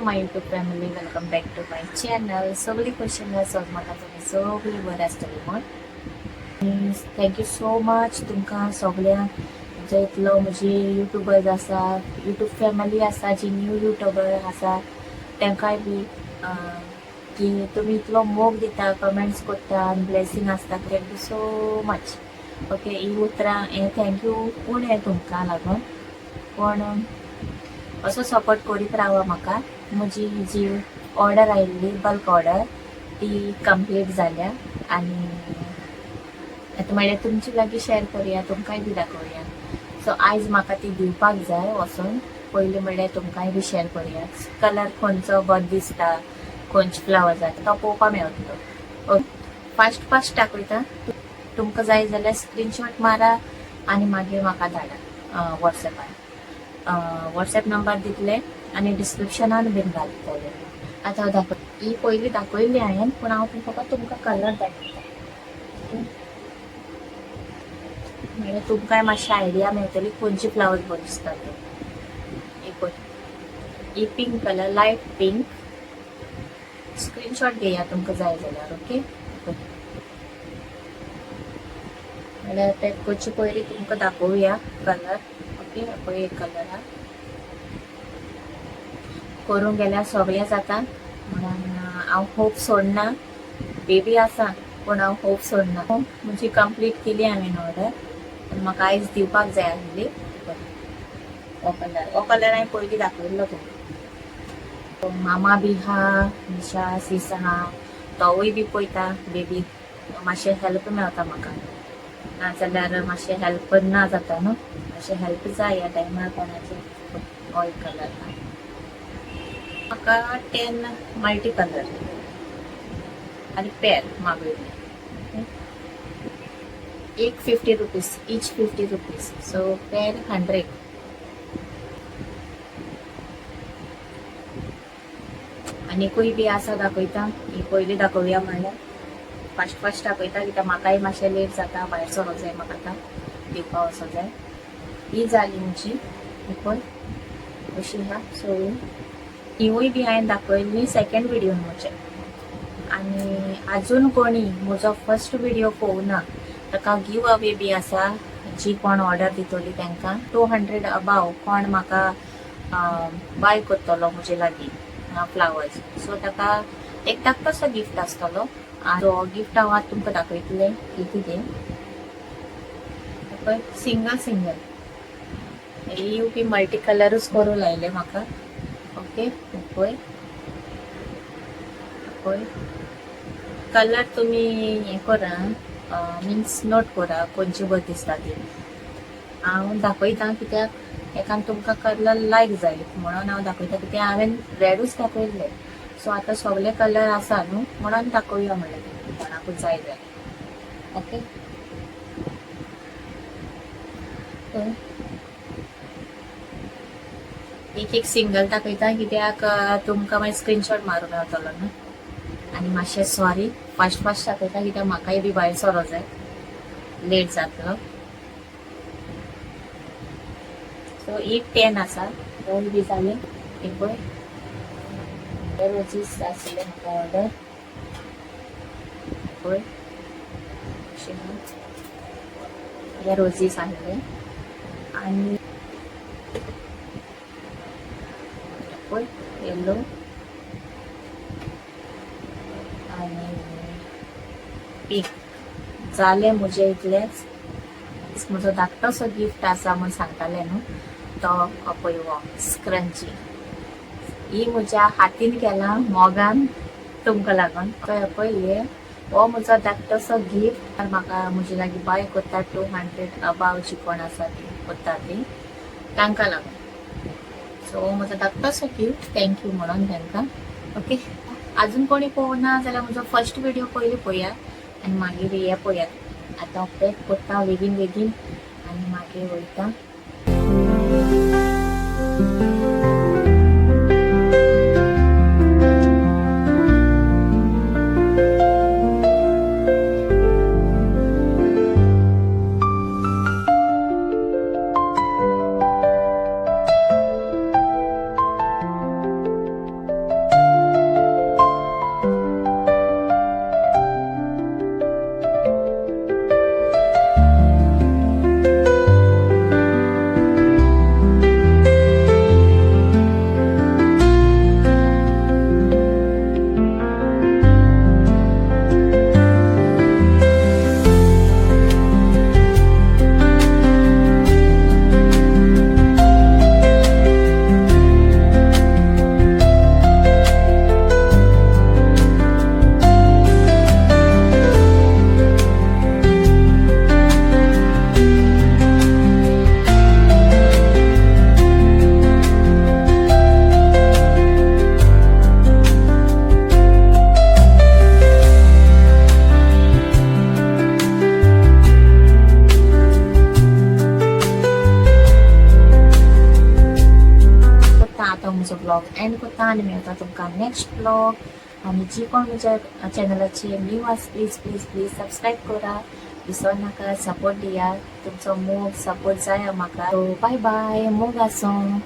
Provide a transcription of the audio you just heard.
My YouTube family, welcome back to my channel. सगळी question म्हाका तुम्ही सगळी बरें आसतली म्हण. थँक्यू सो मच तुमकां सगळ्यांक जे इतलो म्हजी युट्यूबर्स आसा, युट्यूब फॅमिली आसा, जी न्यू युट्यूबर आसा तांकांय बी की तुम्ही इतलो मोग दिता, कमेंट्स करता आनी ब्लेसिंग आसता. Thank you so much. ओके, ही उतरां हें थँक्यू पूण हें तुमकां लागून. पण असो सपोर्ट करीत रावा म्हाका. म्हजी जी ऑर्डर आयिल्ली बल्क ऑर्डर ती कंप्लीट जाल्या आनी आतां म्हणल्यार तुमचे लागीं शेअर करुया, तुमकांय बी दाखोवया. सो आयज म्हाका ती दिवपाक जाय वचून. पयलीं म्हणल्यार तुमकांय बी शेअर करुया. कलर खंयचो बरो दिसता, खंयचे फ्लावर जाय तो पळोवपाक मेळटलो. फास्ट फास्ट दाखयता. तुमकां जाय जाल्यार स्क्रीनशॉट मारा आनी मागीर म्हाका धाडा वॉट्सॅपार. वॉट्सॅप नंबर दितले आनी डिस्क्रिप्शनान बीन घालतले. आतां हांव ही पयलीं दाखयल्ली हांवें, पूण हांव फकत तुमकां कलर दाखयता. म्हणजे तुमकांय मातशी आयडिया मेळटली खंयची फ्लावर बरो दिसता तो. ही pink colour, light pink. Screenshot घेया तुमकां जाय जाल्यार. ओके, म्हणल्यार ते करचे पयलीं तुमकां दाखोवया कलर. ओके, पळय एक कलर हा करूंक गेल्यार सगळें जाता. म्हणून हांव होप सोडना. बेबी आसा पूण हांव होप सोडना. म्हणजे कंप्लीट केली हांवें ऑर्डर. म्हाका आयज दिवपाक जाय आसली हो कलर हांवें पयलीं दाखयल्लो तुमकां. मामा बी हा, निशा सीस आहा, तोवूय बी पळयता. बेबी मातशें हेल्प मेळटा म्हाका. नाजाल्यार मातशें हेल्प ना जाता न्हू. मातशें हेल्प जाय ह्या टायमार कोणाचें. हो एक कलर हा म्हाका 10 मल्टी कलर आनी पेर मागयल्ले. एक 50 रुपीज, इच 50 रुपीज. सो पेर 100. आनीकूय बी आसा दाखयता. ही पयलीं दाखोवया म्हणल्यार फास्ट फास्ट दाखयता, कित्याक म्हाकाय मातशें लेट जाता. भायर सरोंक जाय म्हाका आतां, दिवपाक वचोंक जाय. ही जाली म्हजी. पळय अशी हा सोळून. हिवूय बी हांवें दाखयल्ली सेकंड व्हिडिओन म्हजे. आनी आजून कोणी म्हजो फर्स्ट व्हिडिओ पळोवना ताका गिव अवे बी आसा. जी कोण ऑर्डर दितली तांकां 200 अबाव कोण म्हाका बाय करतलो म्हजे लागीं फ्लावर्स. सो ताका एक धाकटोसो गिफ्ट आसतलो. जो गिफ्ट हांव आतां तुमकां दाखयतलें की कितें. पळय सिंगल सिंगल ही बी मल्टी कलरूच करूं लायले म्हाका. ओके, पळय पळय कलर तुमी हें करा, मिन्स नोट करा खंयची बरी दिसता ती. हांव दाखयतां कित्याक एकान तुमकां कलर लायक जाय म्हणून हांव दाखयतां. कित्याक हांवें रेडूच दाखयल्ले. सो आतां सगळे कलर आसा न्हू म्हणून दाखोवया म्हणलें कोणाकूच जाय जाल्यार. ओके, एक एक सिंगल दाखयता कित्याक तुमकां मागीर स्क्रीनशॉट मारूंक मेळटलो न्हू. आनी मातशें सॉरी फास्ट फास्ट दाखयता कित्याक म्हाकाय बी भायर सरो जाय, लेट जातलो. सो एक 10 आसा. दोन बी जाले. एक पळय रोजीस आसले म्हाका ऑर्डर. पळय हे रोजीस आहले. आनी पळय येल्लो आनी पिंक. जाले म्हजे इतलेच. म्हजो धाकटोसो गिफ्ट आसा म्हूण सांगताले न्हू तो पळय हो स्क्रंची. ही म्हज्या हातीन केला मोगान तुमकां लागून. पळय हे हो म्हजो धाकटोसो गिफ्ट. म्हाका म्हजे लागीं बाय करता 200 अबाव जी कोण आसा ती करता ती तांकां लागून. सो म्हजो धाकटोसो गिफ्ट थँक्यू म्हणून तांकां. ओके, आजून कोणी पळोवना जाल्यार म्हजो फर्स्ट व्हिडिओ पयलीं पळयात आनी मागीर हे पळयात. आतां पॅक करता बेगीन बेगीन आनी मागीर वयता. एंड करता आनी मेळटा तुमकां नेक्स्ट ब्लॉग आनी जी कोण म्हज्या चॅनलाचे न्यू आसा प्लीज प्लीज प्लीज सबस्क्राईब करा विसर नाका सपोर्ट दिया तुमचो मोग सपोर्ट जाय म्हाका बाय बाय मोग आसूं